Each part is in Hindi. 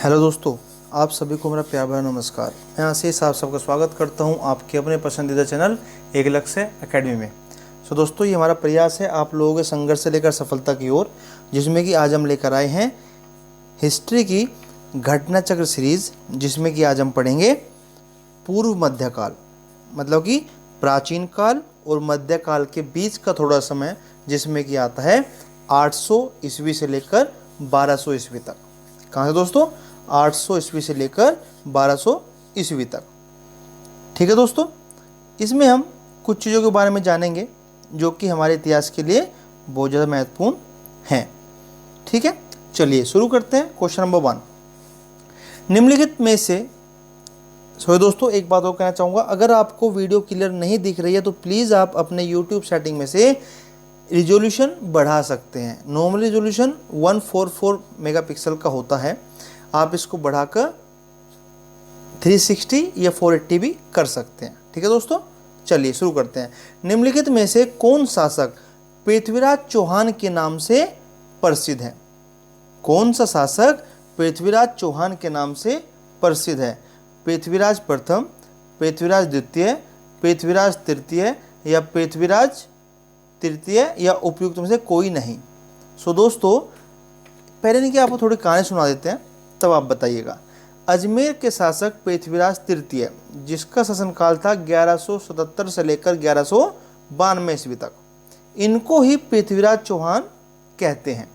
हेलो दोस्तों, आप सभी को मेरा प्यार भरा नमस्कार। मैं आशीष आप सबका स्वागत करता हूं आपके अपने पसंदीदा चैनल एक लक्ष्य एकेडमी में। दोस्तों, ये हमारा प्रयास है आप लोगों के संघर्ष से लेकर सफलता की ओर, जिसमें कि आज हम लेकर आए हैं हिस्ट्री की घटना चक्र सीरीज, जिसमें कि आज हम पढ़ेंगे पूर्व मध्यकाल, मतलब कि प्राचीन काल और मध्यकाल के बीच का थोड़ा समय, जिसमें कि आता है 800 ईस्वी से लेकर 1200 ईस्वी तक। कहाँ से दोस्तों? 800 ईस्वी से लेकर 1200 ईस्वी तक। ठीक है दोस्तों, इसमें हम कुछ चीज़ों के बारे में जानेंगे जो कि हमारे इतिहास के लिए बहुत ज़्यादा महत्वपूर्ण हैं। ठीक है, चलिए शुरू करते हैं। क्वेश्चन नंबर 1, निम्नलिखित में से दोस्तों एक बात और कहना चाहूँगा, अगर आपको वीडियो क्लियर नहीं दिख रही है तो प्लीज़ आप अपने यूट्यूब सेटिंग में से रिजोल्यूशन बढ़ा सकते हैं। नॉर्मल रिजोल्यूशन 144 मेगापिक्सल का होता है, आप इसको बढ़ाकर 360 या 480 भी कर सकते हैं। ठीक है दोस्तों, चलिए शुरू करते हैं। निम्नलिखित में से कौन शासक पृथ्वीराज चौहान के नाम से प्रसिद्ध है? कौन सा शासक पृथ्वीराज चौहान के नाम से प्रसिद्ध है? पृथ्वीराज प्रथम, पृथ्वीराज द्वितीय, पृथ्वीराज तृतीय या पृथ्वीराज तृतीय या उपयुक्त में से कोई नहीं। दोस्तों, पहले नहीं कि आपको थोड़ी कहानी सुना देते हैं, तब आप बताइएगा। अजमेर के शासक पृथ्वीराज तृतीय, जिसका शासनकाल था 1177 से लेकर 1192 ईस्वी तक, इनको ही पृथ्वीराज चौहान कहते हैं।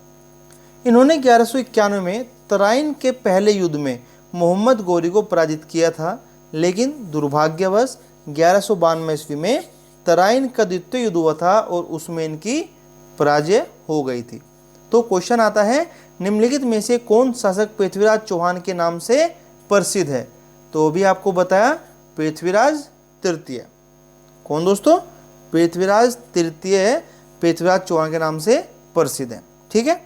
इन्होंने 1191 में तराइन के पहले युद्ध में मोहम्मद गौरी को पराजित किया था, लेकिन दुर्भाग्यवश 1192 ईस्वी में तराइन का द्वितीय युद्ध हुआ था और उसमें इनकी पराजय हो गई थी। तो क्वेश्चन आता है, निम्नलिखित में से कौन शासक पृथ्वीराज चौहान के नाम से प्रसिद्ध है? तो भी आपको बताया पृथ्वीराज तृतीय। कौन दोस्तों? पृथ्वीराज तृतीय पृथ्वीराज चौहान के नाम से प्रसिद्ध है। ठीक है,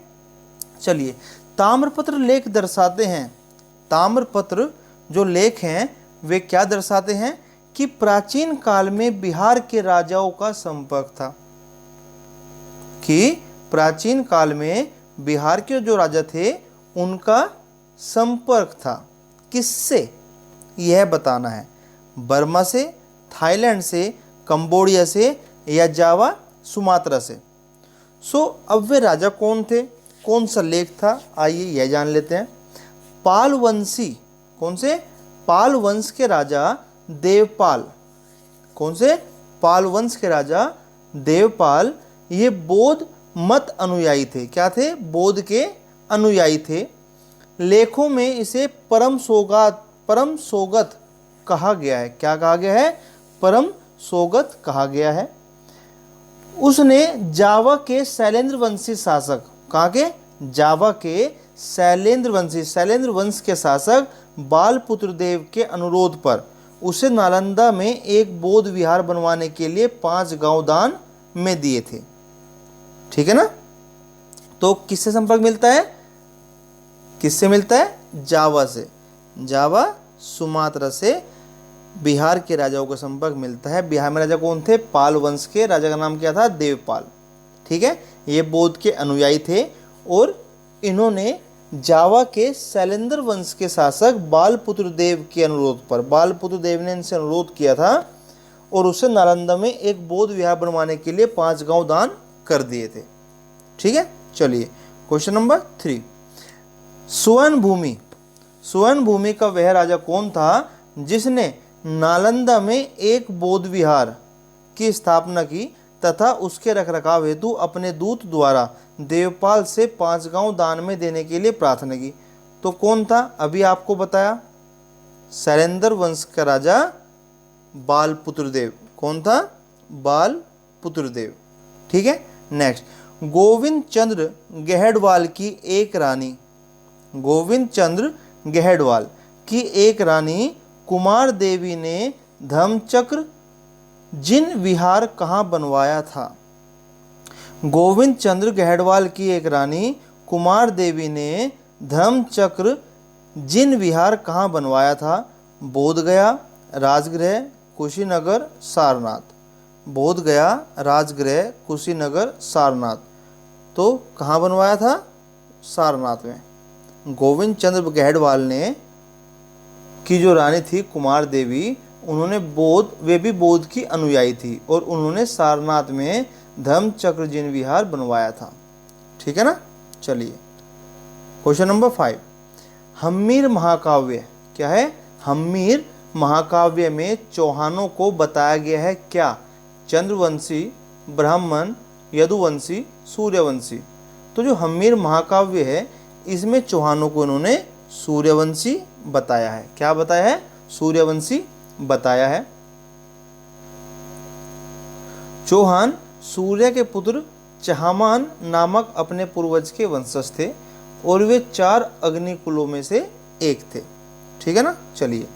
चलिए। ताम्रपत्र लेख दर्शाते हैं, ताम्रपत्र जो लेख हैं वे क्या दर्शाते हैं कि प्राचीन काल में बिहार के राजाओं का संपर्क था, कि प्राचीन काल में बिहार के जो राजा थे उनका संपर्क था। किससे? यह बताना है। बर्मा से, थाईलैंड से, कंबोडिया से या जावा सुमात्रा से। अब वे राजा कौन थे? कौन सा लेख था? आइए यह जान लेते हैं। पाल वंशी, कौन से? पाल वंश के राजा देवपाल। कौन से? पाल वंश के राजा देवपाल, ये बौद्ध मत अनुयायी थे। क्या थे? बौद्ध के अनुयायी थे। लेखों में इसे परम सौगत कहा गया है। क्या कहा गया है? परम सौगत कहा गया है। उसने जावा के शैलेंद्र वंशी शासक, कहाँ के? जावा के शैलेंद्र वंश के शासक बालपुत्र देव के अनुरोध पर उसे नालंदा में एक बौद्ध विहार बनवाने के लिए 5 गांव दान में दिए थे। ठीक है ना? तो किससे संपर्क मिलता है? किससे मिलता है? जावा से। जावा सुमात्रा से बिहार के राजाओं का संपर्क मिलता है। बिहार में राजा कौन थे? पाल वंश के। राजा का नाम क्या था? देवपाल। ठीक है, ये बौद्ध के अनुयायी थे और इन्होंने जावा के शैलेंद्र वंश के शासक बालपुत्र देव के अनुरोध पर, बालपुत्र देव ने इनसे अनुरोध किया था और उसे नालंदा में एक बौद्ध विहार बनवाने के लिए 5 गांव दान कर दिए थे। ठीक है, चलिए क्वेश्चन नंबर 3, स्वर्ण भूमि का वह राजा कौन था जिसने नालंदा में एक बौद्ध विहार की स्थापना की तथा उसके रखरखाव हेतु अपने दूत द्वारा देवपाल से 5 गांव दान में देने के लिए प्रार्थना की? तो कौन था? अभी आपको बताया, शैलेंद्र वंश का राजा बालपुत्र देव। कौन था? बालपुत्र देव। ठीक है, नेक्स्ट, गोविंद चंद्र गहडवाल की एक रानी, गोविंद चंद्र गहडवाल की एक रानी कुमार देवी ने धम्मचक्र जिन विहार कहाँ बनवाया था? गोविंद चंद्र गहडवाल की एक रानी कुमार देवी ने धम्मचक्र जिन विहार कहाँ बनवाया था? बोधगया, राजगृह, कुशीनगर, सारनाथ। बोधगया, राजगृह, कुशीनगर, सारनाथ। तो कहाँ बनवाया था? सारनाथ में। गोविंद चंद्र गहडवाल ने की जो रानी थी कुमार देवी, उन्होंने वे भी बौद्ध की अनुयायी थी और उन्होंने सारनाथ में धम्मचक्र जिन विहार बनवाया था। ठीक है ना। चलिए क्वेश्चन नंबर 5, हम्मीर महाकाव्य क्या है? हम्मीर महाकाव्य में चौहानों को बताया गया है क्या? चंद्रवंशी, ब्राह्मण, यदुवंशी, सूर्यवंशी। तो जो हम्मीर महाकाव्य है इसमें चौहानों को इन्होंने सूर्यवंशी बताया है। क्या बताया है? सूर्यवंशी बताया है। चौहान सूर्य के पुत्र चहामान नामक अपने पूर्वज के वंशज थे और वे 4 अग्निकुलों में से एक थे। ठीक है ना। चलिए,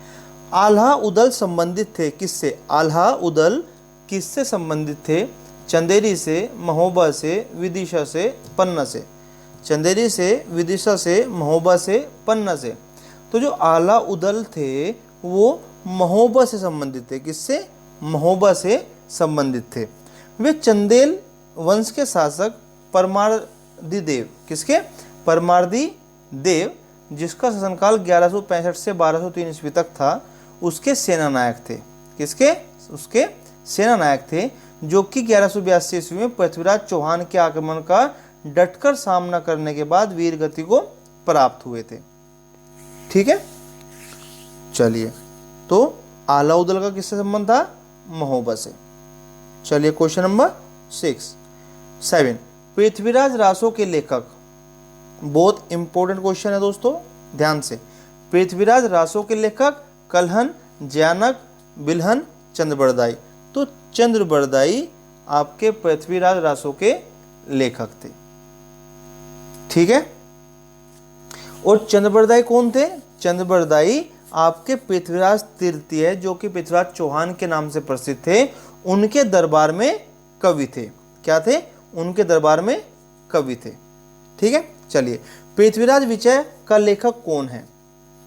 आल्हा उदल संबंधित थे किससे? आल्हा उदल किससे संबंधित थे? चंदेरी से, महोबा से, विदिशा से, पन्ना से। चंदेरी से, विदिशा से, महोबा से, पन्ना से। तो जो आला उदल थे वो महोबा से संबंधित थे। किससे? महोबा से संबंधित थे। वे चंदेल वंश के शासक परमार्दी देव, किसके? परमार्दी देव, जिसका शासनकाल 1165 से 1203 ईस्वी तक था, उसके सेना नायक थे। किसके? उसके सेना नायक थे, जो कि 1182 ईस्वी में पृथ्वीराज चौहान के आक्रमण का डटकर सामना करने के बाद वीर गति को प्राप्त हुए थे। ठीक है। चलिए, तो आला उदल का किससे संबंध था? महोबा से। चलिए क्वेश्चन नंबर 7, पृथ्वीराज रासो के लेखक। बहुत इंपॉर्टेंट क्वेश्चन है दोस्तों, ध्यान से। पृथ्वीराज रासो के लेखक कल्हन, जयानक, बिल्हन, चंद्रबरदाई। तो चंद्रबरदाई आपके पृथ्वीराज रासो के लेखक थे। ठीक है। और चंद्रबरदाई कौन थे? चंद्रबरदाई आपके पृथ्वीराज तृतीय, जो कि पृथ्वीराज चौहान के नाम से प्रसिद्ध थे, उनके दरबार में कवि थे। क्या थे? उनके दरबार में कवि थे। ठीक है। चलिए, पृथ्वीराज विजय का लेखक कौन है?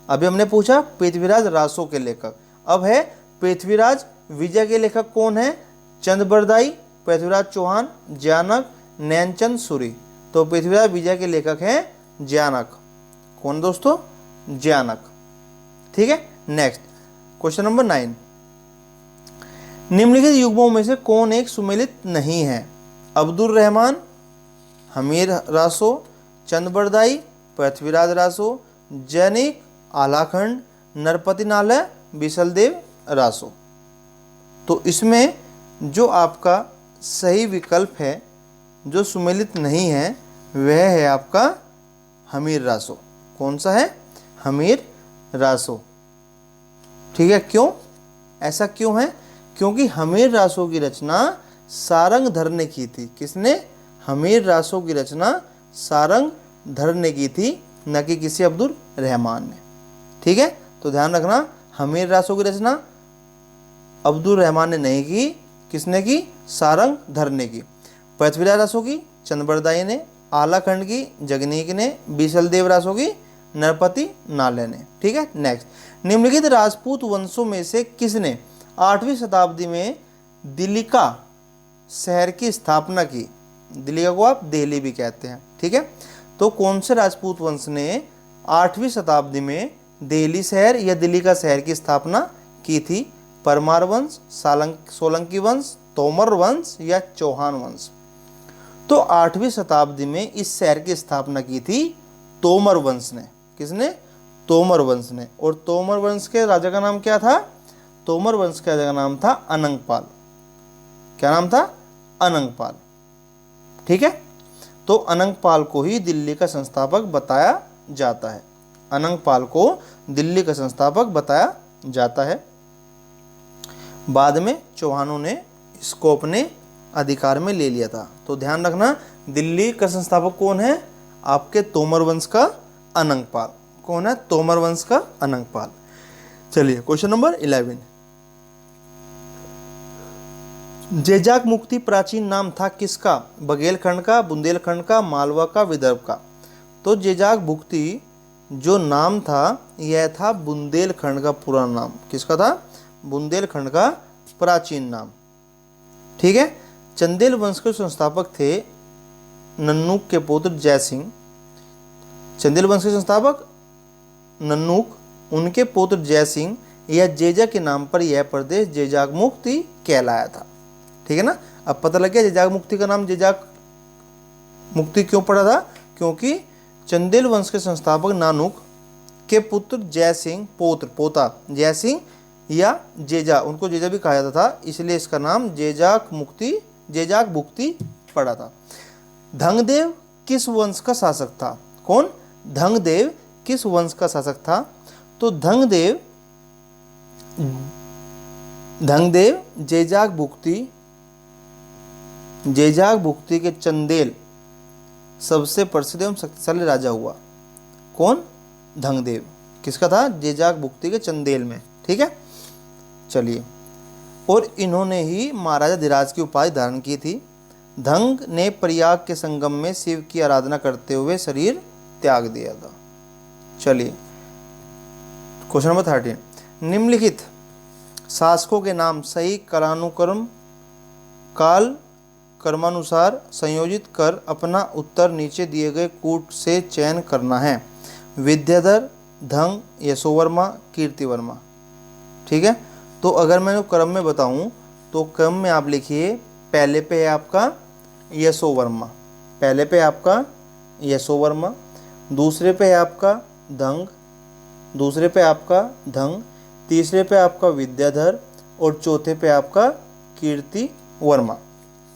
अभी हमने पूछा पृथ्वीराज रासो के लेखक, अब है पृथ्वीराज विजय के लेखक कौन है? चंद्रबरदाई, पृथ्वीराज चौहान, जयानक, नैनचंद सूरी। तो पृथ्वीराज विजय के लेखक हैं जयानक। कौन दोस्तों? जयानक। ठीक है। नेक्स्ट क्वेश्चन नंबर 9, निम्नलिखित युग्मों में से कौन एक सुमेलित नहीं है? अब्दुल रहमान, हमीर रासो, चंद्रबरदाई, पृथ्वीराज रासो, जैनिक, आलाखंड, नरपति नालय, बिसलदेव रासो। तो इसमें जो आपका सही विकल्प है, जो सुमेलित नहीं है, वह है आपका हमीर रासो। कौन सा है? हमीर रासो। ठीक है। क्यों? ऐसा क्यों है? क्योंकि हमीर रासो की रचना सारंगधर ने की थी। किसने? हमीर रासो की रचना सारंगधर ने की थी, न कि किसी अब्दुल रहमान ने। ठीक है। तो ध्यान रखना, हमीर रासो की रचना अब्दुल रहमान ने नहीं की। किसने की? सारंगधर ने की। पृथ्वीराज रासो की चंद्रबरदाई ने, आलाखंड की जगनीक ने, बिसलदेव रासो की नरपति नालय ने। ठीक है। नेक्स्ट, निम्नलिखित राजपूत वंशों में से किसने 8वीं शताब्दी में दिल्लिका शहर की स्थापना की? दिल्लिका को आप दिल्ली भी कहते हैं। ठीक है। तो कौन से राजपूत वंश ने 8वीं शताब्दी में दिल्ली शहर या दिल्ली का शहर की स्थापना की थी? परमार वंश, सोलंकी वंश, तोमर वंश या चौहान वंश? तो 8वीं शताब्दी में इस शहर की स्थापना की थी तोमर वंश ने। किसने? तोमर वंश ने। और तोमर वंश के राजा का नाम क्या था? तोमर वंश के राजा का नाम था अनंगपाल। क्या नाम था? अनंगपाल। ठीक है। तो अनंगपाल को ही दिल्ली का संस्थापक बताया जाता है। अनंगपाल को दिल्ली का संस्थापक बताया जाता है। बाद में चौहानों ने इसको अपने अधिकार में ले लिया था। तो ध्यान रखना, दिल्ली का संस्थापक कौन है? आपके तोमर वंश का अनंगपाल। कौन है? तोमर वंश का अनंगपाल। चलिए क्वेश्चन नंबर 11, जेजाक मुक्ति प्राचीन नाम था किसका? बघेलखंड का, बुंदेलखंड का, मालवा का, विदर्भ का? तो जेजाक मुक्ति जो नाम था यह था बुंदेलखंड का पुराना नाम। किसका था? बुंदेलखंड का प्राचीन नाम। ठीक है। चंदेल वंश के संस्थापक थे नन्नूक के पुत्र जय सिंह। चंदेल वंश के संस्थापक नन्नूक, उनके पुत्र जय सिंह या जेजा के नाम पर यह प्रदेश जेजाक मुक्ति कहलाया था। ठीक है ना। अब पता लग गया जेजाक मुक्ति का नाम जेजाक मुक्ति क्यों पड़ा था, क्योंकि चंदेल वंश के संस्थापक नानुक के पुत्र जय सिंह, पोता जय सिंह या जेजा, उनको जेजा भी कहा जाता था, इसलिए इसका नाम जेजाक मुक्ति पड़ा था। धंगदेव किस वंश का शासक था? कौन? धंगदेव किस वंश का शासक था? तो धंगदेव जेजाक भुक्ति के चंदेल सबसे प्रसिद्ध एवं शक्तिशाली राजा हुआ। कौन? धंगदेव। किसका था? जेजाक भुक्ति के चंदेल में। ठीक है, चलिए। और इन्होंने ही महाराजा धीराज की उपाधि धारण की थी। धंग ने प्रयाग के संगम में शिव की आराधना करते हुए शरीर त्याग दिया था। चलिए, क्वेश्चन नंबर 13, निम्नलिखित शासकों के नाम सही कालानुक्रम काल कर्मानुसार संयोजित कर अपना उत्तर नीचे दिए गए कूट से चयन करना है। विद्याधर, धंग, यशोवर्मा, कीर्तिवर्मा। ठीक है, तो अगर मैं क्रम में बताऊं तो क्रम में आप लिखिए, पहले पे है आपका यशोवर्मा, पहले पे आपका यशोवर्मा, दूसरे पे है आपका धंग, दूसरे पे आपका धंग, तीसरे पे आपका विद्याधर और चौथे पे आपका कीर्तिवर्मा।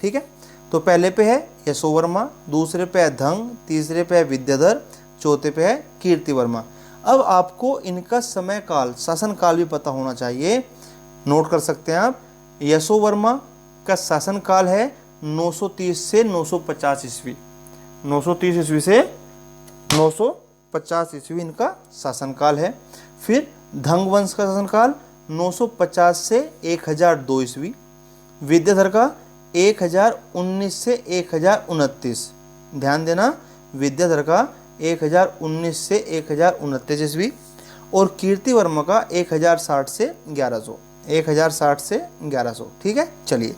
ठीक है, तो पहले पे है यशोवर्मा, दूसरे पे है धंग, तीसरे पे है विद्याधर, चौथे पे है कीर्तिवर्मा। अब आपको इनका समय काल, शासन काल भी पता होना चाहिए। नोट कर सकते हैं आप, यशोवर्मा का शासन काल है 930 से 950 ईस्वी, 930 ईस्वी से 950 ईस्वी इनका शासन काल है। फिर धंग वंश का शासन काल 950 से 1002 ईस्वी, विद्याधर का 1019 से 1029, ध्यान देना, विद्याधर का 1019 से 1029 ईस्वी, और कीर्तिवर्मा का 1060 से 1100, 1060 से 1100। ठीक है, चलिए।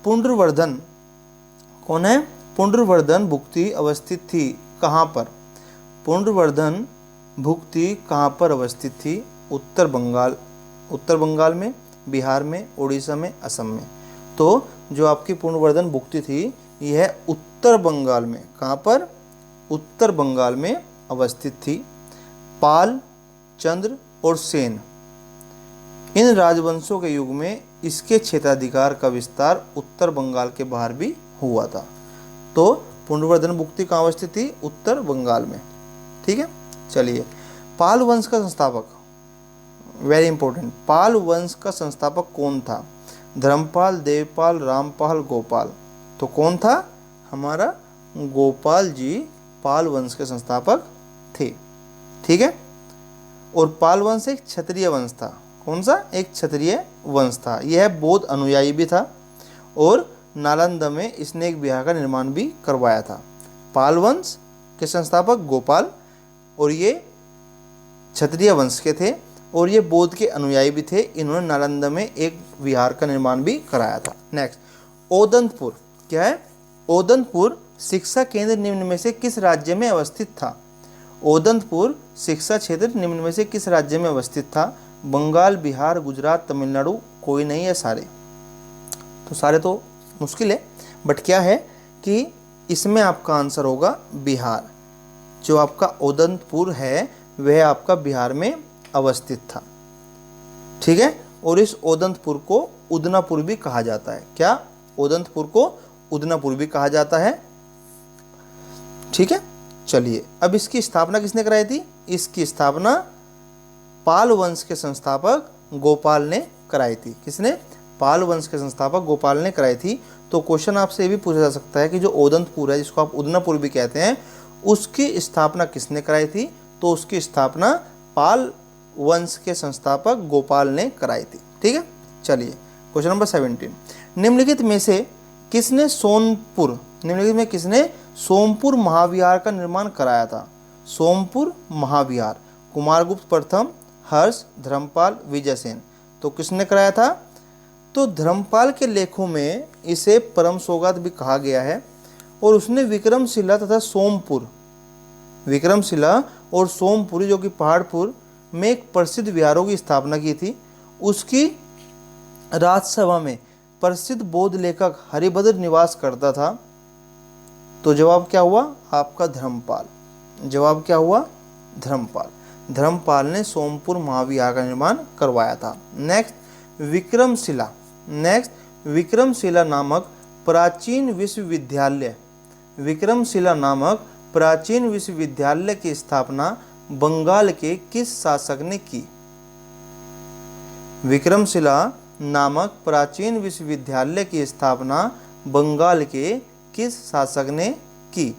पुंड्रवर्धन कौन है? पुंड्रवर्धन भुक्ति अवस्थित थी कहाँ पर? पुंड्रवर्धन भुक्ति कहाँ पर अवस्थित थी? उत्तर बंगाल में, बिहार में, उड़ीसा में, असम में। तो जो आपकी पुंड्रवर्धन भुक्ति थी यह उत्तर बंगाल में, कहाँ पर? उत्तर बंगाल में अवस्थित थी। पाल, चंद्र और सेन, इन राजवंशों के युग में इसके क्षेत्राधिकार का विस्तार उत्तर बंगाल के बाहर भी हुआ था। तो पुंड्रवर्धन भुक्ति कहाँ अवस्थित थी? उत्तर बंगाल में। ठीक है, चलिए। पाल वंश का संस्थापक, वेरी इंपॉर्टेंट, पाल वंश का संस्थापक कौन था? धर्मपाल, देवपाल, रामपाल, गोपाल। तो कौन था? हमारा गोपाल जी पाल वंश के संस्थापक थे। ठीक है, और पाल वंश एक क्षत्रिय वंश था। कौन सा? एक क्षत्रिय वंश था। यह बौद्ध अनुयायी भी था और नालंदा में इसने एक विहार का निर्माण भी करवाया था। पाल वंश के संस्थापक गोपाल, और ये क्षत्रिय वंश के थे और ये बौद्ध के अनुयायी भी थे। इन्होंने नालंदा में एक विहार का निर्माण भी कराया था। नेक्स्ट, ओदंतपुर क्या है? ओदंतपुर शिक्षा केंद्र निम्न में से किस राज्य में अवस्थित था? ओदंतपुर शिक्षा क्षेत्र निम्न में से किस राज्य में अवस्थित था? बंगाल, बिहार, गुजरात, तमिलनाडु, कोई नहीं है सारे। तो सारे तो मुश्किल है, बट क्या है कि इसमें आपका आंसर होगा बिहार। जो आपका ओदंतपुर है वह आपका बिहार में अवस्थित था। ठीक है, और इस ओदंतपुर को उदनापुर भी कहा जाता है। क्या? ओदंतपुर को उदनापुर भी कहा जाता है। ठीक है, चलिए। अब इसकी स्थापना किसने कराई थी? इसकी स्थापना पाल वंश के संस्थापक गोपाल ने कराई थी। किसने? पाल वंश के संस्थापक गोपाल ने कराई थी। तो क्वेश्चन आपसे ये भी पूछा जा सकता है कि जो ओदंतपुर है, जिसको आप उदनापुर भी कहते हैं, उसकी स्थापना किसने कराई थी? तो उसकी स्थापना पाल वंश के संस्थापक गोपाल ने कराई थी। ठीक है, चलिए। क्वेश्चन नंबर 17, निम्नलिखित में किसने सोमपुर महाविहार का निर्माण कराया था? सोमपुर महाविहार कुमारगुप्त प्रथम, हर्ष, धर्मपाल, विजयसेन। तो किसने कराया था? तो धर्मपाल के लेखों में इसे परम सौगात भी कहा गया है और उसने विक्रमशिला तथा सोमपुर, विक्रमशिला और सोमपुरी जो कि पहाड़पुर में एक प्रसिद्ध विहारों की स्थापना की थी। उसकी राजसभा में प्रसिद्ध बौद्ध लेखक हरिभद्र निवास करता था। तो जवाब क्या हुआ आपका धर्मपाल। जवाब क्या हुआ धर्मपाल। धर्मपाल ने सोमपुर महाविहार का निर्माण करवाया था। नेक्स्ट विक्रमशिला। नेक्स्ट विक्रमशिला नामक प्राचीन विश्वविद्यालय, विक्रमशिला नामक प्राचीन विश्वविद्यालय की स्थापना बंगाल के किस शासक ने की। विक्रमशिला नामक प्राचीन विश्वविद्यालय की स्थापना बंगाल के किस शासक ने की।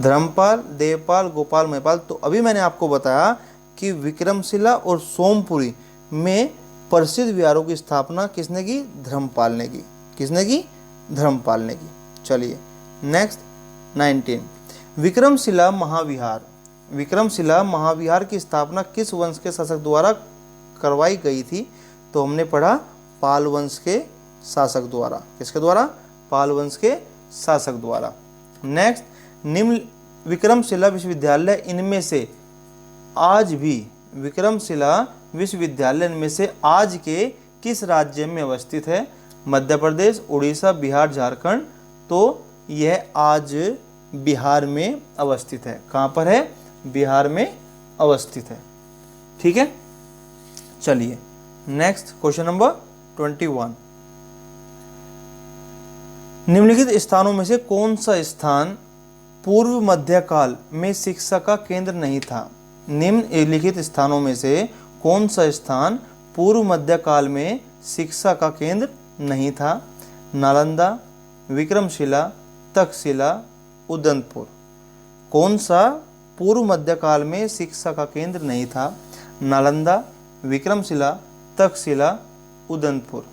धर्मपाल, देवपाल, गोपाल, महिपाल। तो अभी मैंने आपको बताया कि विक्रमशिला और सोमपुरी में प्रसिद्ध विहारों की स्थापना किसने की, धर्मपाल ने की। किसने की, धर्मपाल ने की। चलिए नेक्स्ट 19 विक्रमशिला महाविहार। विक्रमशिला महाविहार की स्थापना किस वंश के शासक द्वारा करवाई गई थी। तो हमने पढ़ा पाल वंश के शासक द्वारा। किसके द्वारा, पाल वंश के शासक द्वारा। नेक्स्ट निम्न विक्रमशिला विश्वविद्यालय इनमें से आज भी, विक्रमशिला विश्वविद्यालय इनमें से आज के किस राज्य में अवस्थित है। मध्य प्रदेश, उड़ीसा, बिहार, झारखंड। तो यह आज बिहार में अवस्थित है। कहाँ पर है, बिहार में अवस्थित है। ठीक है, चलिए नेक्स्ट क्वेश्चन नंबर 21 निम्नलिखित स्थानों में से कौन सा स्थान पूर्व मध्यकाल में शिक्षा का केंद्र नहीं था। निम्नलिखित स्थानों में से कौन सा स्थान पूर्व मध्यकाल में शिक्षा का केंद्र नहीं था। नालंदा, विक्रमशिला, तक्षशिला, उदयपुर। कौन सा पूर्व मध्यकाल में शिक्षा का केंद्र नहीं था। नालंदा, विक्रमशिला, तक्षशिला, उदयपुर।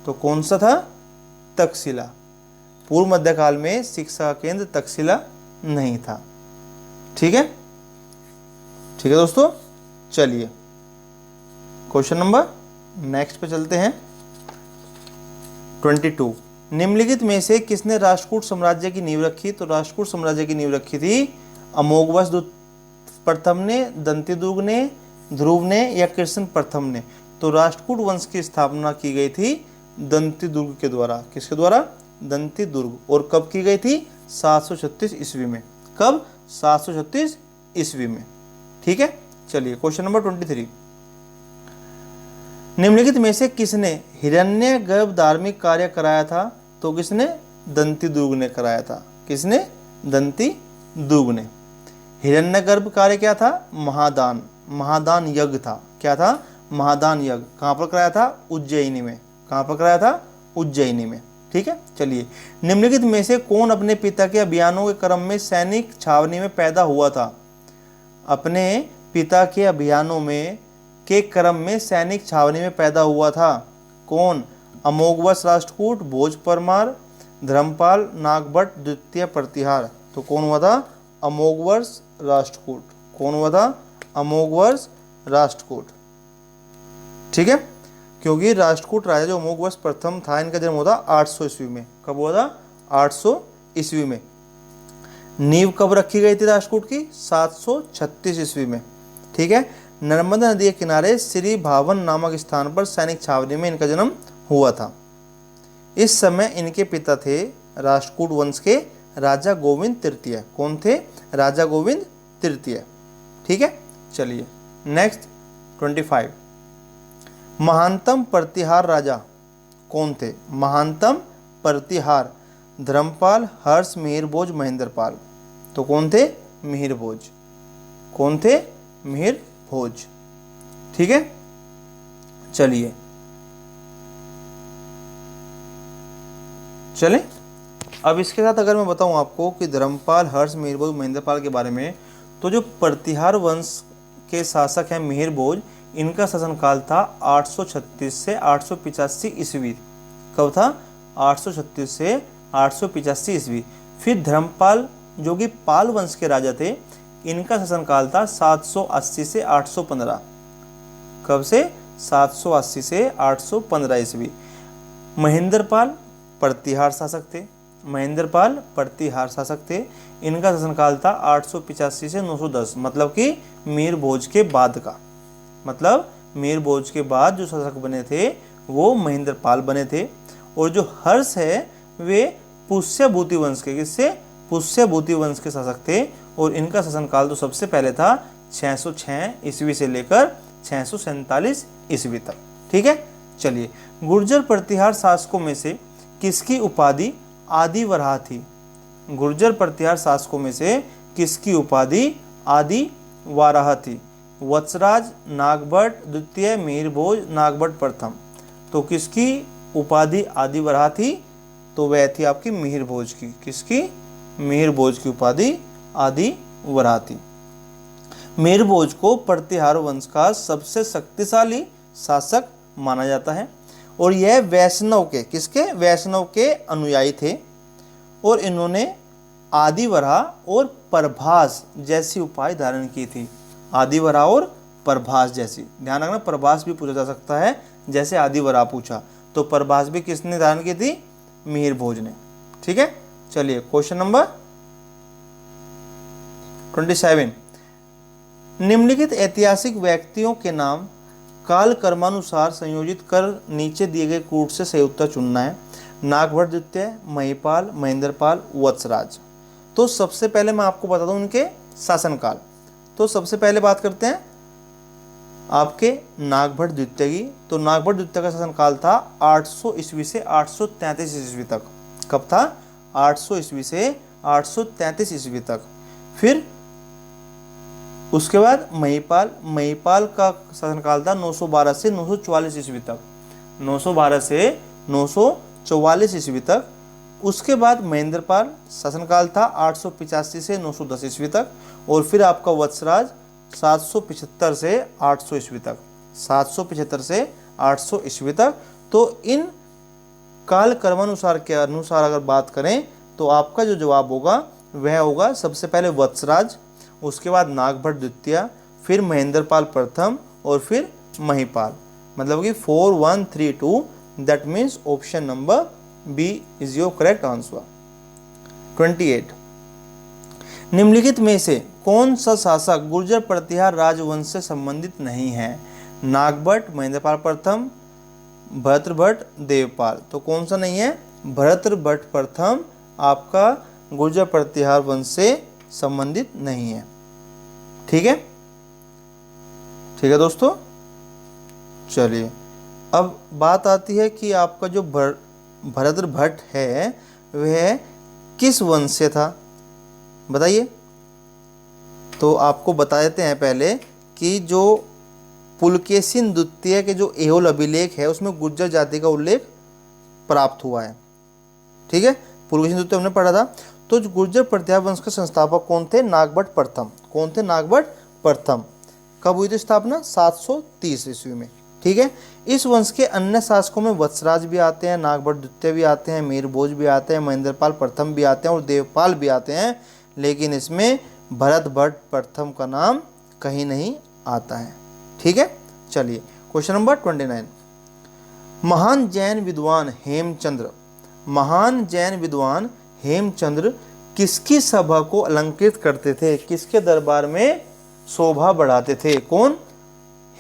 तो कौन सा था, तक्षशिला। पूर्व मध्यकाल में शिक्षा का केंद्र तक्षशिला नहीं था। ठीक है, ठीक है दोस्तों। चलिए क्वेश्चन नंबर नेक्स्ट पे चलते हैं। 22 निम्नलिखित में से किसने राष्ट्रकूट साम्राज्य की नींव रखी। तो राष्ट्रकूट साम्राज्य की नींव रखी थी अमोघवश प्रथम ने, दंतिदुर्ग ने, ध्रुव ने या कृष्ण प्रथम ने। तो राष्ट्रकूट वंश की स्थापना की गई थी दंतिदुर्ग के द्वारा। किसके द्वारा, दंतिदुर्ग। और कब की गई थी, 736 ईस्वी में। कब, 736 ईस्वी में। ठीक है, चलिए क्वेश्चन नंबर 23 निम्नलिखित में से किसने हिरण्यगर्भ धार्मिक कार्य कराया था। तो किसने, दंतिदुर्ग ने कराया था। किसने, दंतिदुर्ग ने। हिरण्यगर्भ कार्य क्या था, महादान, महादान यज्ञ था। क्या था, महादान यज्ञ। कहाँ पर कराया था, उज्जैनी में। कहाँ पर कराया था, उज्जैनी में। ठीक है, चलिए निम्नलिखित में से कौन अपने पिता के अभियानों के क्रम में सैनिक छावनी में पैदा हुआ था। अपने पिता के अभियानों में के क्रम में सैनिक छावनी में पैदा हुआ था। कौन, अमोघवश राष्ट्रकूट, भोज परमार, धर्मपाल, नागभट्ट, द्वितीय प्रतिहार। तो कौन हुआ था, अमोघवर्ष राष्ट्रकूट। कौन हुआ था, अमोघवर्ष राष्ट्रकूट। ठीक है, क्योंकि राष्ट्रकूट राजा जो अमोघवर्ष प्रथम था, इनका जन्म हुआ था 800 ईस्वी में। कब हुआ था, 800 ईस्वी में। नींव कब रखी गई थी राष्ट्रकूट की, 736 ईस्वी में। ठीक है, नर्मदा नदी के किनारे श्री भावन नामक स्थान पर सैनिक छावनी में इनका जन्म हुआ था। इस समय इनके पिता थे राष्ट्रकूट वंश के राजा गोविंद तृतीय। कौन थे, राजा गोविंद तृतीय। ठीक है, चलिए नेक्स्ट 25 महानतम प्रतिहार राजा कौन थे। महानतम प्रतिहार, धर्मपाल, हर्ष, मिहिरभोज, महेंद्रपाल। तो कौन थे, मिहिरभोज। कौन थे, मिहिरभोज। ठीक है, चलिए चलें। अब इसके साथ अगर मैं बताऊं आपको कि धर्मपाल, हर्ष, मिहिरभोज, महेंद्रपाल के बारे में, तो जो प्रतिहार वंश के शासक हैं मिहिरभोज, इनका शासनकाल था 836 से 885 ईस्वी। कब था, 836 से 885 ईस्वी। फिर धर्मपाल जो कि पाल वंश के राजा थे, इनका शासनकाल था 780 से 815। कब से, 780 से 815 ईस्वी। महेंद्रपाल प्रतिहार शासक थे। महेंद्रपाल प्रतिहार शासक थे। इनका शासनकाल था 885 से 910, मतलब कि मीर भोज के बाद का, मतलब मीर भोज के बाद जो शासक बने थे वो महेंद्रपाल बने थे। और जो हर्ष है वे पुष्यभूति वंश के, किससे, पुष्यभूति वंश के शासक थे। और इनका शासनकाल तो सबसे पहले था 606 ईस्वी से लेकर 647 ईस्वी तक। ठीक है, चलिए। गुर्जर प्रतिहार शासकों में से किसकी उपाधि आदि वराह थी? गुर्जर प्रतिहार शासकों में से किसकी उपाधि आदि वाराह थी? वत्सराज, नागभट्ट द्वितीय, मीर भोज, नागभट्ट प्रथम। तो किसकी उपाधि आदि वराह थी? तो वह थी आपकी मिहिर भोज की। किसकी? मिहिर भोज की उपाधि आदि वराह थी। मिहिर भोज को प्रतिहार वंश का सबसे शक्तिशाली शासक माना जाता है। और यह वैष्णव के, किसके? वैष्णव के अनुयायी थे। और इन्होंने आदिवराह और प्रभास जैसी उपाधि धारण की थी। आदिवराह और प्रभास जैसी, ध्यान रखना प्रभास भी पूछा जा सकता है, जैसे आदिवराह पूछा तो प्रभास भी किसने धारण की थी? मिहिर भोज ने। ठीक है, चलिए क्वेश्चन नंबर 27। निम्नलिखित ऐतिहासिक व्यक्तियों के नाम काल कर्मानुसार संयोजित कर नीचे दिए गए कूट से सही उत्तर चुनना है। नागभट्ट द्वितीय, महिपाल, महेंद्रपाल, वत्सराज। तो सबसे पहले मैं आपको बता दूं उनके शासनकाल। तो सबसे पहले बात करते हैं आपके नागभट्ट द्वितीय की। तो नागभट्ट द्वितीय का शासनकाल था 800 ईस्वी से 833 ईस्वी तक। कब था? 800 ईस्वी से 833 ईस्वी तक। फिर उसके बाद महिपाल, महिपाल का शासनकाल था 912 से 944 ईस्वी तक। 912 से 944 ईस्वी तक। उसके बाद महेंद्रपाल, शासनकाल था 885 से 910 ईस्वी तक। और फिर आपका वत्सराज 775 से 800 ईस्वी तक। 775 से 800 ईस्वी तक। तो इन काल कर्मानुसार के अनुसार अगर बात करें तो आपका जो जवाब होगा वह होगा सबसे पहले वत्सराज, उसके बाद नागभट्ट द्वितीय, फिर महेंद्रपाल प्रथम और फिर महिपाल। मतलब कि 4 1 3 2, that means option number B is your correct answer. 28। निम्नलिखित में से कौन सा शासक गुर्जर प्रतिहार राजवंश से संबंधित नहीं है? नागभट्ट, महेंद्रपाल प्रथम, भरतभट्ट, देवपाल। तो कौन सा नहीं है? भरतभट्ट प्रथम आपका गुर्जर प्रतिहार वंश से संबंधित नहीं है। ठीक है, ठीक है दोस्तों। चलिए अब बात आती है कि आपका जो भरतभट्ट है वह किस वंश से था, बताइए। तो आपको बता देते हैं पहले कि जो पुलकेशिन द्वितीय के जो एहोल अभिलेख है उसमें गुर्जर जाति का उल्लेख प्राप्त हुआ है। ठीक है, पुलकेशिन द्वितीय हमने पढ़ा था। तो गुर्जर प्रतिहार वंश के संस्थापक कौन थे? नागभट्ट प्रथम। कौन थे? नागभट्ट प्रथम। कब हुई थी स्थापना? 730 ईस्वी में। ठीक है, इस वंश के अन्य शासकों में वत्सराज भी आते हैं, नागभट्ट द्वितीय भी आते हैं, मीर भोज भी आते हैं, महेंद्रपाल प्रथम भी आते हैं और देवपाल भी आते हैं। लेकिन इसमें भरतभट्ट प्रथम का नाम कहीं नहीं आता है। ठीक है, चलिए क्वेश्चन नंबर 29। महान जैन विद्वान हेमचंद्र, महान जैन विद्वान हेमचंद्र किसकी सभा को अलंकृत करते थे? किसके दरबार में शोभा बढ़ाते थे? कौन?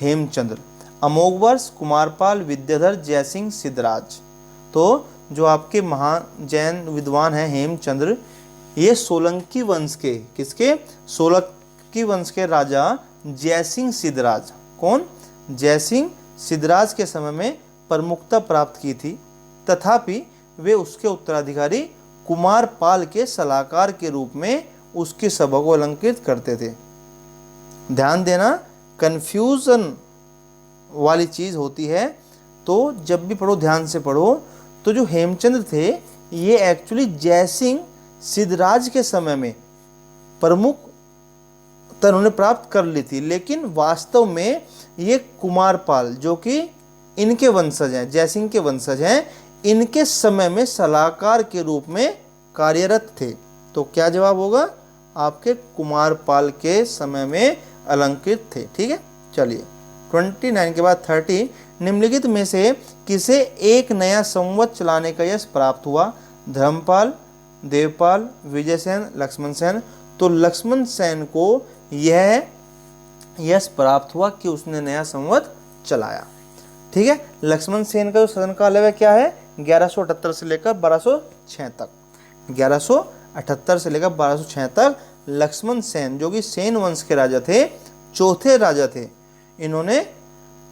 हेमचंद्र। अमोघवर्ष, कुमारपाल, विद्याधर, जयसिंह, सिद्धराज। तो जो आपके महान जैन विद्वान हैं हेमचंद्र, ये सोलंकी वंश के, किसके? सोलंकी वंश के राजा जयसिंह सिद्धराज। कौन? जयसिंह सिद्धराज के समय में प्रमुखता प्राप्त की थी। तथापि वे उसके उत्तराधिकारी कुमारपाल के सलाहकार के रूप में उसकी सभा को अलंकृत करते थे। ध्यान देना, कंफ्यूजन वाली चीज होती है, तो जब भी पढ़ो ध्यान से पढ़ो। तो जो हेमचंद्र थे ये एक्चुअली जयसिंह सिद्धराज के समय में प्रमुखता उन्होंने प्राप्त कर ली थी, लेकिन वास्तव में ये कुमारपाल जो कि इनके वंशज हैं, जयसिंह के वंशज हैं, इनके समय में सलाहकार के रूप में कार्यरत थे। तो क्या जवाब होगा? आपके कुमारपाल के समय में अलंकृत थे। ठीक है, चलिए 29 के बाद 30। निम्नलिखित में से किसे एक नया संवत चलाने का यश प्राप्त हुआ? धर्मपाल, देवपाल, विजय सेन, लक्ष्मण सेन। तो लक्ष्मण सेन को यह यश प्राप्त हुआ कि उसने नया संवत चलाया। ठीक है, लक्ष्मण सेन का जो शासन काल है वह क्या है, 1178 से लेकर 1206 तक। 1178 से लेकर 1206 तक लक्ष्मण सेन, जो कि सेन वंश के राजा थे, चौथे राजा थे, इन्होंने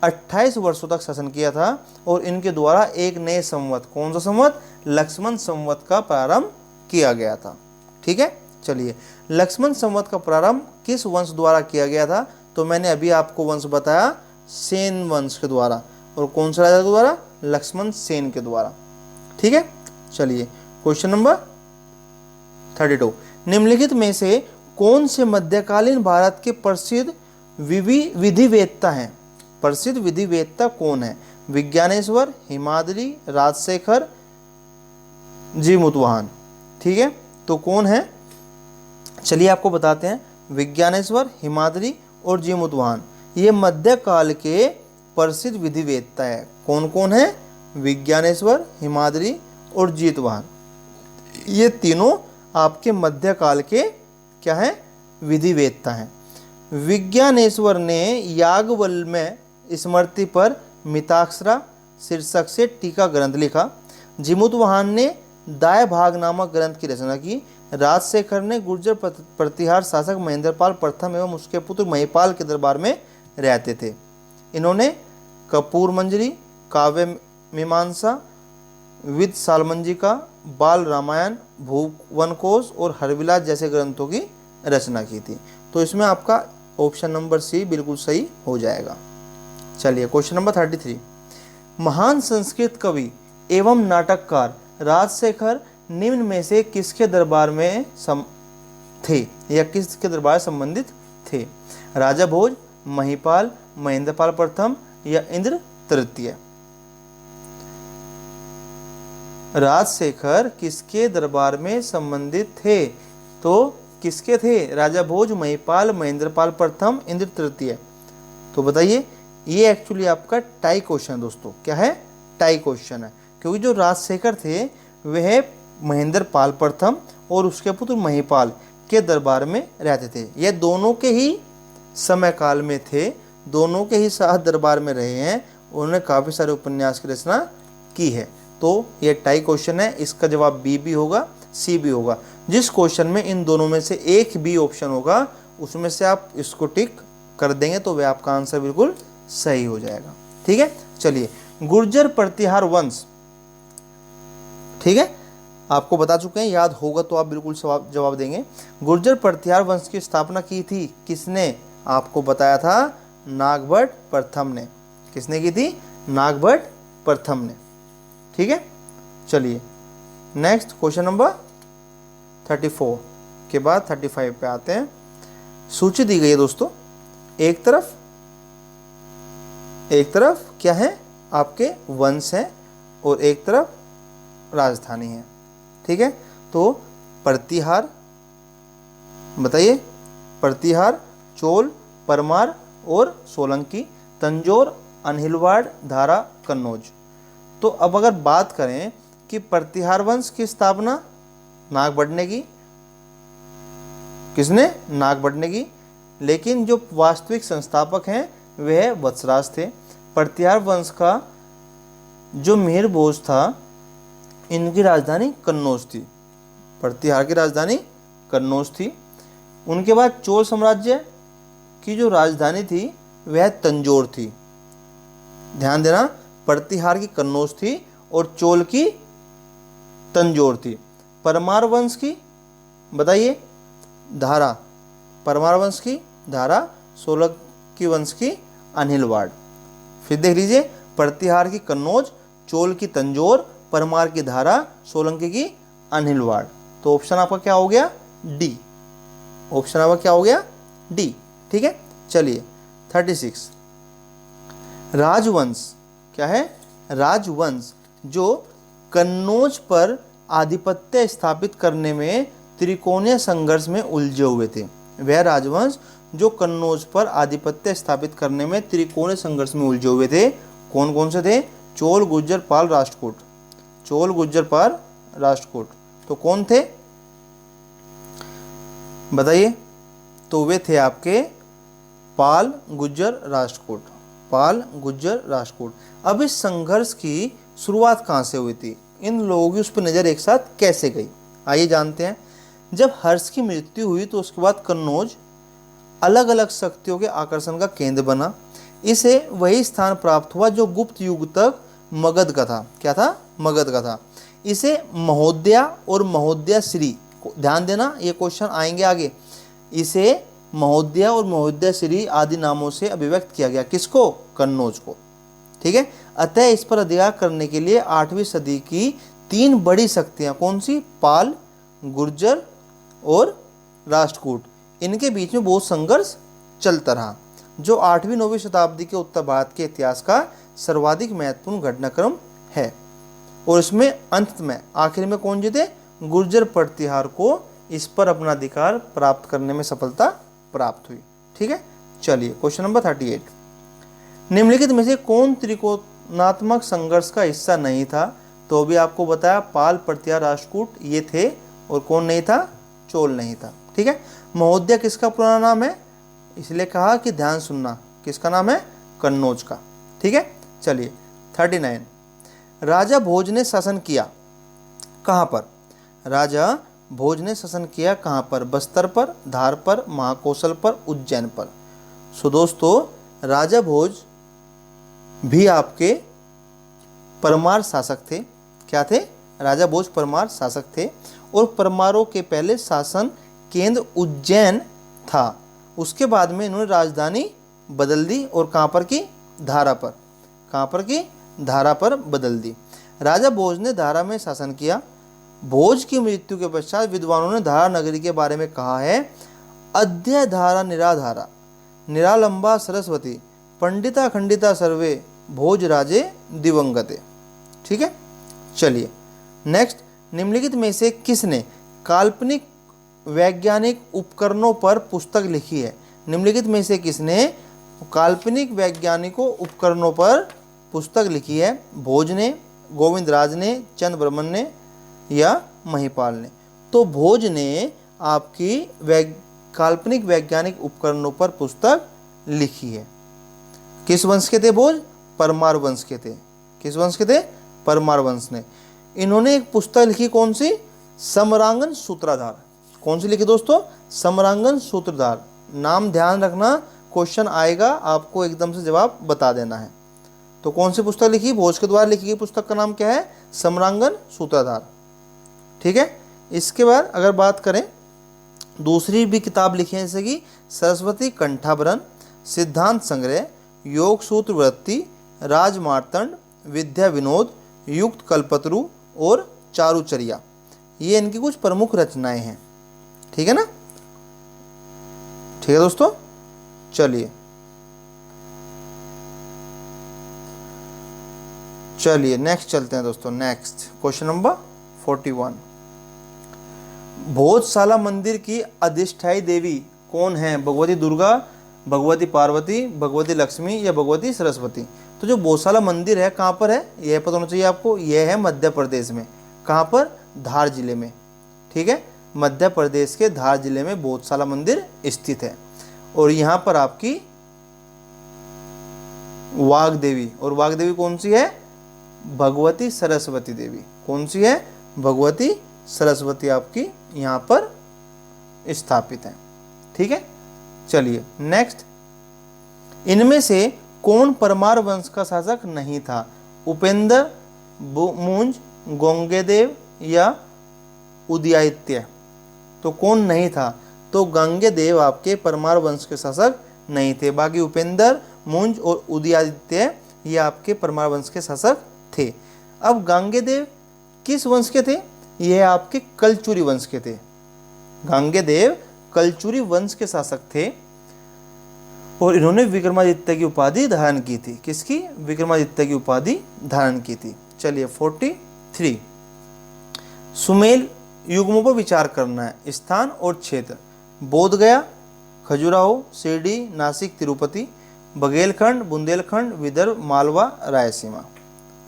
28 वर्षों तक शासन किया था और इनके द्वारा एक नए संवत, कौन सा संवत, लक्ष्मण संवत का प्रारंभ किया गया था। ठीक है, चलिए, लक्ष्मण संवत का प्रारंभ किस वंश द्वारा किया गया था, तो मैंने अभी आपको वंश बताया, सेन वंश के द्वारा। और कौन सा राजा के द्वारा, लक्ष्मण सेन के द्वारा। ठीक है, चलिए, क्वेश्चन नंबर 32, निम्नलिखित में से कौन से मध्यकालीन भारत के प्रसिद्ध विधिवेत्ता हैं। प्रसिद्ध विधिवेत्ता कौन है, विज्ञानेश्वर, हिमाद्री, राजशेखर, जीमूतवाहन। ठीक है, तो कौन है, चलिए आपको बताते हैं। विज्ञानेश्वर, हिमाद्री और जीमूतवाहन, ये मध्यकाल के प्रसिद्ध विधिवेत्ता है। कौन कौन है, विज्ञानेश्वर, हिमाद्री और जीतवाहन, ये तीनों आपके मध्यकाल के क्या हैं, विधिवेत्ता हैं। विज्ञानेश्वर ने याज्ञवल्क्य स्मृति पर मिताक्षरा शीर्षक से टीका ग्रंथ लिखा। जीमूतवाहन ने दाय भाग नामक ग्रंथ की रचना की। राजशेखर ने गुर्जर प्रतिहार शासक महेंद्रपाल प्रथम एवं उसके पुत्र महिपाल के दरबार में रहते थे। इन्होंने कपूर मंजरी, काव्य मीमांसा, विद सालमंजिका, बाल रामायण, भुवन कोश और हरविलास जैसे ग्रंथों की रचना की थी। तो इसमें आपका ऑप्शन नंबर सी बिल्कुल सही हो जाएगा। चलिए, क्वेश्चन नंबर 33, महान संस्कृत कवि एवं नाटककार राजशेखर निम्न में से किसके दरबार में थे या किसके दरबार संबंधित थे, राजा भोज, महिपाल, महेंद्रपाल प्रथम या इंद्र तृतीय। राजशेखर किसके दरबार में संबंधित थे, तो किसके थे, राजा भोज, महिपाल, महेंद्रपाल प्रथम, इंद्र तृतीय। तो बताइए, ये एक्चुअली आपका टाई क्वेश्चन है दोस्तों। क्या है, टाई क्वेश्चन है, क्योंकि जो राजशेखर थे वह महेंद्रपाल प्रथम और उसके पुत्र महिपाल के दरबार में रहते थे। ये दोनों के ही समय काल में थे, दोनों के ही साथ दरबार में रहे हैं। उन्होंने काफ़ी सारे उपन्यास की रचना की है। तो ये टाई क्वेश्चन है, इसका जवाब बी भी होगा, सी भी होगा। जिस क्वेश्चन में इन दोनों में से एक भी ऑप्शन होगा उसमें से आप इसको टिक कर देंगे तो वह आपका आंसर बिल्कुल सही हो जाएगा। ठीक है, चलिए, गुर्जर प्रतिहार वंश, ठीक है, आपको बता चुके हैं, याद होगा तो आप बिल्कुल जवाब देंगे। गुर्जर प्रतिहार वंश की स्थापना की थी किसने, आपको बताया था नागभट्ट प्रथम ने। किसने की थी, नागभट्ट प्रथम ने। ठीक है, चलिए, नेक्स्ट क्वेश्चन नंबर 34 के बाद 35 पे आते हैं। सूची दी गई है दोस्तों, एक तरफ क्या है, आपके वंश हैं और एक तरफ राजधानी है। ठीक है, तो प्रतिहार, बताइए, प्रतिहार, चोल, परमार और सोलंकी, तंजौर, अनहिलवाड़, धारा, कन्नौज। तो अब अगर बात करें कि प्रतिहार वंश की स्थापना नागभट्ट ने की, किसने, नागभट्ट ने की, लेकिन जो वास्तविक संस्थापक हैं वह वत्सराज थे। प्रतिहार वंश का जो मिहिर भोज था, इनकी राजधानी कन्नौज थी। प्रतिहार की राजधानी कन्नौज थी। उनके बाद चोल साम्राज्य की जो राजधानी थी वह तंजौर थी। ध्यान देना, प्रतिहार की कन्नौज थी और चोल की तंजौर थी। परमार वंश की बताइए, धारा, परमार वंश की धारा, सोलंकी वंश की अनहिलवाड़। फिर देख लीजिए, प्रतिहार की कन्नौज, चोल की तंजौर, परमार की धारा, सोलंकी की अनहिलवाड़। तो ऑप्शन आपका क्या हो गया, डी। ऑप्शन आपका क्या हो गया, डी। ठीक है, चलिए 36, राजवंश क्या है, राजवंश जो कन्नौज पर आधिपत्य स्थापित करने में त्रिकोणीय संघर्ष में उलझे हुए थे। वह राजवंश जो कन्नौज पर आधिपत्य स्थापित करने में त्रिकोणीय संघर्ष में उलझे हुए थे, कौन कौन से थे, चोल, गुर्जर, पाल, राष्ट्रकूट। चोल, गुर्जर, पाल, राष्ट्रकूट। तो कौन थे, बताइए। तो वे थे आपके पाल, गुज्जर, राष्ट्रकूट। पाल, गुज्जर, राष्ट्रकूट। अब इस संघर्ष की शुरुआत कहाँ से हुई थी, इन लोगों की उस पर नज़र एक साथ कैसे गई, आइए जानते हैं। जब हर्ष की मृत्यु हुई तो उसके बाद कन्नौज अलग अलग शक्तियों के आकर्षण का केंद्र बना। इसे वही स्थान प्राप्त हुआ जो गुप्त युग तक मगध का था। क्या था? मगध का था। इसे महोदया और महोदया श्री, ध्यान देना ये क्वेश्चन आएंगे आगे। इसे महोदया और महोदया श्री आदि नामों से अभिव्यक्त किया गया। किसको? कन्नौज को। ठीक है। अतः इस पर अधिकार करने के लिए 8वीं सदी की 3 बड़ी शक्तियां, कौन सी? पाल, गुर्जर और राष्ट्रकूट, इनके बीच में बहुत संघर्ष चलता रहा, जो 8वीं-9वीं शताब्दी के उत्तर भारत के इतिहास का सर्वाधिक महत्वपूर्ण घटनाक्रम है। और इसमें अंत में आखिर में कौन जीते? गुर्जर प्रतिहार को इस पर अपना अधिकार प्राप्त करने में सफलता प्राप्त हुई। ठीक है। चलिए क्वेश्चन नंबर 38, निम्नलिखित में से कौन त्रिकोणात्मक संघर्ष का हिस्सा नहीं था? तो भी आपको बताया, पाल, प्रतिहार, राष्ट्रकूट ये थे, और कौन नहीं था? चोल नहीं था। ठीक है। महोदया किसका पुराना नाम है? इसलिए कहा कि ध्यान सुनना, किसका नाम है? कन्नौज का। ठीक है। चलिए 39, राजा भोज ने शासन किया कहाँ पर? राजा भोज ने शासन किया कहाँ पर? बस्तर पर, धार पर, महाकौशल पर, उज्जैन पर। सो दोस्तों राजा भोज भी आपके परमार शासक थे। क्या थे? राजा भोज परमार शासक थे, और परमारों के पहले शासन केंद्र उज्जैन था। उसके बाद में इन्होंने राजधानी बदल दी, और कहाँ पर की? धारा पर। कहाँ पर की? धारा पर बदल दी। राजा भोज ने धारा में शासन किया। भोज की मृत्यु के पश्चात विद्वानों ने धारा नगरी के बारे में कहा है, अद्य धारा निराधारा, निरालंबा सरस्वती, पंडिता खंडिता सर्वे, भोज राजे दिवंगते। ठीक है। चलिए नेक्स्ट, निम्नलिखित में से किसने काल्पनिक वैज्ञानिक उपकरणों पर पुस्तक लिखी है? निम्नलिखित में से किसने काल्पनिक वैज्ञानिकों उपकरणों पर पुस्तक लिखी है? भोज ने, गोविंद राज ने, चंद बर्मन ने, या महिपाल ने? तो भोज ने आपकी काल्पनिक वैज्ञानिक उपकरणों पर पुस्तक लिखी है। किस वंश के थे भोज? परमार वंश के थे। किस वंश के थे? परमार वंश ने। इन्होंने एक पुस्तक लिखी, कौन सी? समरांगन सूत्रधार। कौन सी लिखी दोस्तों? समरांगन सूत्रधार। नाम ध्यान रखना, क्वेश्चन आएगा आपको एकदम से जवाब बता देना है। तो कौन सी पुस्तक लिखी? भोज के द्वारा लिखी गई पुस्तक का नाम क्या है? समरांगन सूत्रधार। ठीक है। इसके बाद अगर बात करें, दूसरी भी किताब लिखी है, जैसे कि सरस्वती कंठाभरण, सिद्धांत संग्रह, योग सूत्र वृत्ति, राजमार्तंड, विद्या विनोद, युक्त कल्पतरु और चारुचर्या। ये इनकी कुछ प्रमुख रचनाएं हैं। ठीक है ना? ठीक है दोस्तों। चलिए नेक्स्ट चलते हैं दोस्तों। नेक्स्ट क्वेश्चन नंबर 41, भोजशाला मंदिर की अधिष्ठायी देवी कौन है? भगवती दुर्गा, भगवती पार्वती, भगवती लक्ष्मी, या भगवती सरस्वती? तो जो भोजशाला मंदिर है कहाँ पर है, यह पता होना चाहिए आपको। यह है मध्य प्रदेश में। कहाँ पर? धार जिले में। ठीक है। मध्य प्रदेश के धार जिले में भोजशाला मंदिर स्थित है। और यहाँ पर आपकी वाग देवी, और वाग देवी कौन सी है? भगवती सरस्वती देवी। कौन सी है? भगवती सरस्वती आपकी यहाँ पर स्थापित है। ठीक है। चलिए नेक्स्ट, इनमें से कौन परमार वंश का शासक नहीं था? उपेंद्र, मुंज, गोंगेदेव, या उदयादित्य? तो कौन नहीं था? तो गंगेदेव आपके परमार वंश के शासक नहीं थे। बाकी उपेंद्र, मुंज और उदयादित्य ये आपके परमार वंश के शासक थे। अब गंगेदेव किस वंश के थे? ये आपके कलचुरी वंश के थे। गंगेदेव कलचुरी वंश के शासक थे, और इन्होंने विक्रमादित्य की उपाधि धारण की थी। किसकी? विक्रमादित्य की उपाधि धारण की थी। चलिए 43, सुमेल युग्मों पर विचार करना है। स्थान और क्षेत्र, बोधगया, खजुराहो, शिरडी, नासिक, तिरुपति, बघेलखंड, बुंदेलखंड, विदर्भ, मालवा,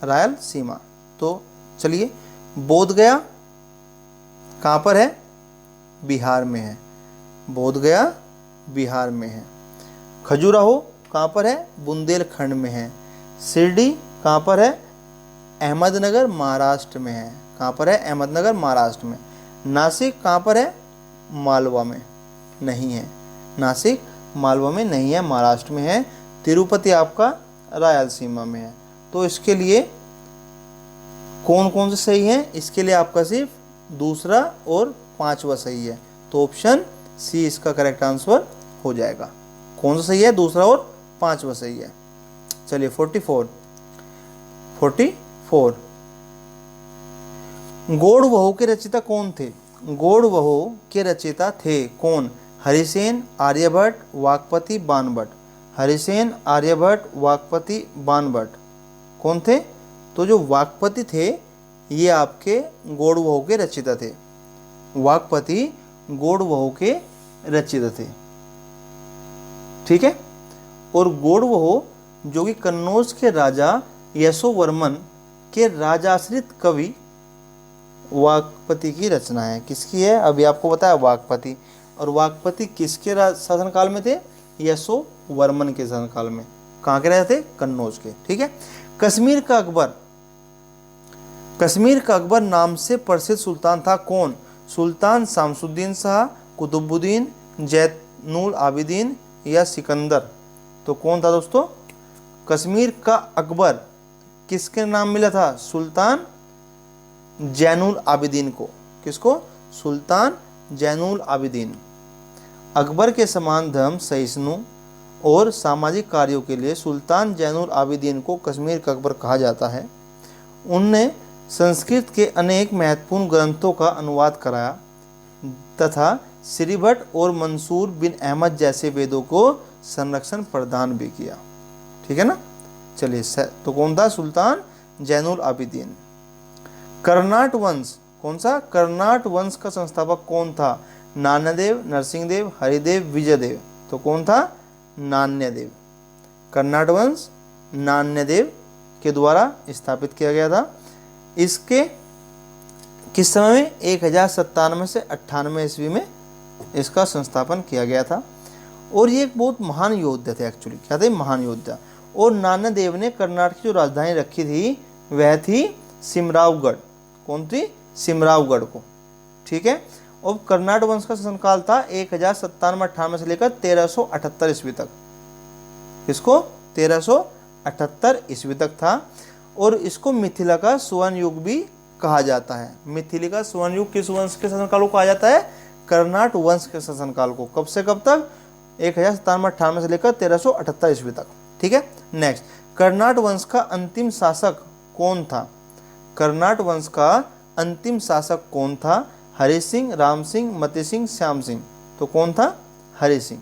रायलसीमा। तो चलिए, बोधगया कहाँ पर है? बिहार में है। बोधगया बिहार में है। खजुराहो कहाँ पर है? बुंदेलखंड में है। शिरडी कहाँ पर है? अहमदनगर महाराष्ट्र में है। कहाँ पर है? अहमदनगर महाराष्ट्र में। नासिक कहाँ पर है? मालवा में नहीं है। नासिक मालवा में नहीं है, महाराष्ट्र में है। तिरुपति आपका रायलसीमा में है। तो इसके लिए कौन कौन से सही है? इसके लिए आपका सिर्फ दूसरा और पांचवा सही है। तो ऑप्शन सी इसका करेक्ट आंसर हो जाएगा। कौन सा सही है? दूसरा और पांचवा सही है। चलिए 44 गौड़वहु के रचयिता कौन थे? गौड़वहु के रचयिता थे कौन? हरिसेन, आर्यभट्ट, वाकपति, बाणभट्ट। हरिसेन, आर्यभट्ट, वाकपति, बाणभट्ट कौन थे? तो जो वाकपति थे ये आपके गौड़वहु के रचयिता थे। वाकपति गौड़वहु के रचयिता थे, ठीक है। और गौड़वहु जो कि कन्नौज के राजा यशोवर्मन के राजाश्रित कवि वाकपति की रचना है। किसकी है? अभी आपको बताया वाकपति। और वाकपति किसके शासनकाल में थे? यशोवर्मन के शासनकाल में। कहाँ के राजा थे? कन्नौज के, ठीक है। कश्मीर का अकबर नाम से प्रसिद्ध सुल्तान था कौन? सुल्तान शामसुद्दीन शाह, कुतुबुद्दीन, जैनुल आबिदीन या सिकंदर। तो कौन था दोस्तों? कश्मीर का अकबर किसके नाम मिला था? सुल्तान जैनुल आबिदीन को। किसको? सुल्तान जैनुल आबिदीन। अकबर के समान धर्म सहिष्णु और सामाजिक कार्यों के लिए सुल्तान जैनुल आबिदीन को कश्मीर का अकबर कहा जाता है। उनने संस्कृत के अनेक महत्वपूर्ण ग्रंथों का अनुवाद कराया तथा श्रीभट्ट और मंसूर बिन अहमद जैसे वेदों को संरक्षण प्रदान भी किया, ठीक है ना। चलिए तो कौन था? सुल्तान जैनुल आबिदीन। कर्नाट वंश कौन सा? कर्नाट वंश का संस्थापक कौन था? नान्यदेव, नरसिंहदेव, हरिदेव, विजयदेव। तो कौन था? नान्यदेव। कर्नाट वंश नान्यदेव के द्वारा स्थापित किया गया था। इसके किस समय में? 1097 से 98 ईस्वी में इसका संस्थापन किया गया था। और ये एक बहुत महान योद्धा थे एक्चुअली। क्या थे? महान योद्धा। और नान्यदेव ने कर्नाटक की जो राजधानी रखी थी वह थी सिमरावगढ़। कौन थी? सिमरावगढ़ को, ठीक है। और कर्नाट वंश का शासनकाल था 1097-98 से लेकर 1378 ईस्वी तक। इसको 1378 ईस्वी तक था। और इसको मिथिला का स्वर्ण युग भी कहा जाता है। मिथिला का स्वर्ण युग किस वंश के शासनकाल को कहा जाता है? कर्नाट वंश के शासनकाल को। कब से कब तक? 1097-98 से लेकर 1378 ईस्वी तक, ठीक है। नेक्स्ट, कर्नाट वंश का अंतिम शासक कौन था? कर्नाट वंश का अंतिम शासक कौन था? हरि सिंह, राम सिंह, मति सिंह, श्याम सिंह। तो कौन था? हरि सिंह।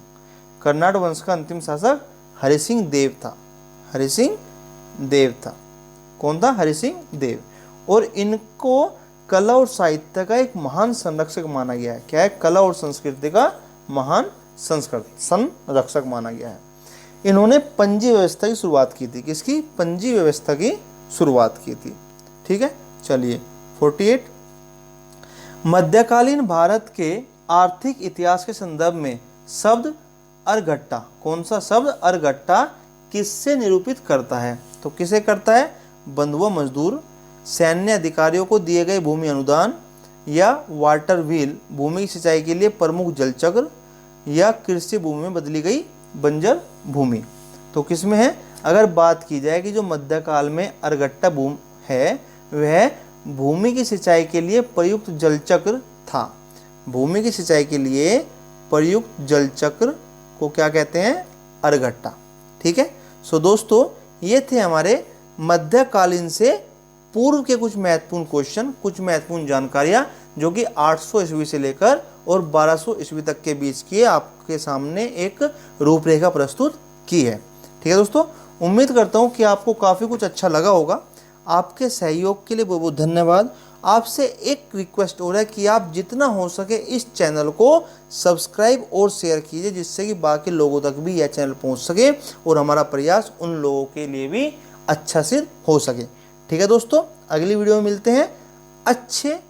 कर्नाट वंश का अंतिम शासक हरि सिंह देव था। हरि सिंह देव था। कौन था? हरि सिंह देव। और इनको कला और साहित्य का एक महान संरक्षक माना गया है। क्या है? कला और संस्कृति का महान संरक्षक माना गया है। इन्होंने पंजी व्यवस्था की शुरुआत की थी। किसकी? पंजी व्यवस्था की शुरुआत की थी, ठीक है। चलिए 48 मध्यकालीन भारत के आर्थिक इतिहास के संदर्भ में शब्द अर्घट्टा, कौन सा शब्द? अर्घट्टा किससे निरूपित करता है? तो किसे करता है? बंधुआ मजदूर, सैन्य अधिकारियों को दिए गए भूमि अनुदान, या वाटर व्हील भूमि की सिंचाई के लिए प्रमुख जल चक्र, या कृषि भूमि में बदली गई बंजर भूमि। तो किसमें है? अगर बात की जाए कि जो मध्यकाल में अर्घट्टा भूमि है वह भूमि की सिंचाई के लिए प्रयुक्त जल चक्र था। भूमि की सिंचाई के लिए प्रयुक्त जल चक्र को क्या कहते हैं? अर्घट्टा, ठीक है। सो दोस्तों ये थे हमारे मध्यकालीन से पूर्व के कुछ महत्वपूर्ण क्वेश्चन, कुछ महत्वपूर्ण जानकारियां जो कि 800 ईस्वी से लेकर और 1200 ईस्वी तक के बीच की आपके सामने एक रूपरेखा प्रस्तुत की है, ठीक है दोस्तों। उम्मीद करता हूं कि आपको काफ़ी कुछ अच्छा लगा होगा। आपके सहयोग के लिए बहुत बहुत धन्यवाद। आपसे एक रिक्वेस्ट हो रहा है कि आप जितना हो सके इस चैनल को सब्सक्राइब और शेयर कीजिए, जिससे कि बाकी लोगों तक भी यह चैनल पहुंच सके और हमारा प्रयास उन लोगों के लिए भी अच्छा सिद्ध हो सके, ठीक है दोस्तों। अगली वीडियो में मिलते हैं अच्छे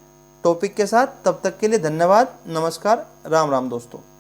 टॉपिक के साथ। तब तक के लिए धन्यवाद, नमस्कार, राम राम दोस्तों।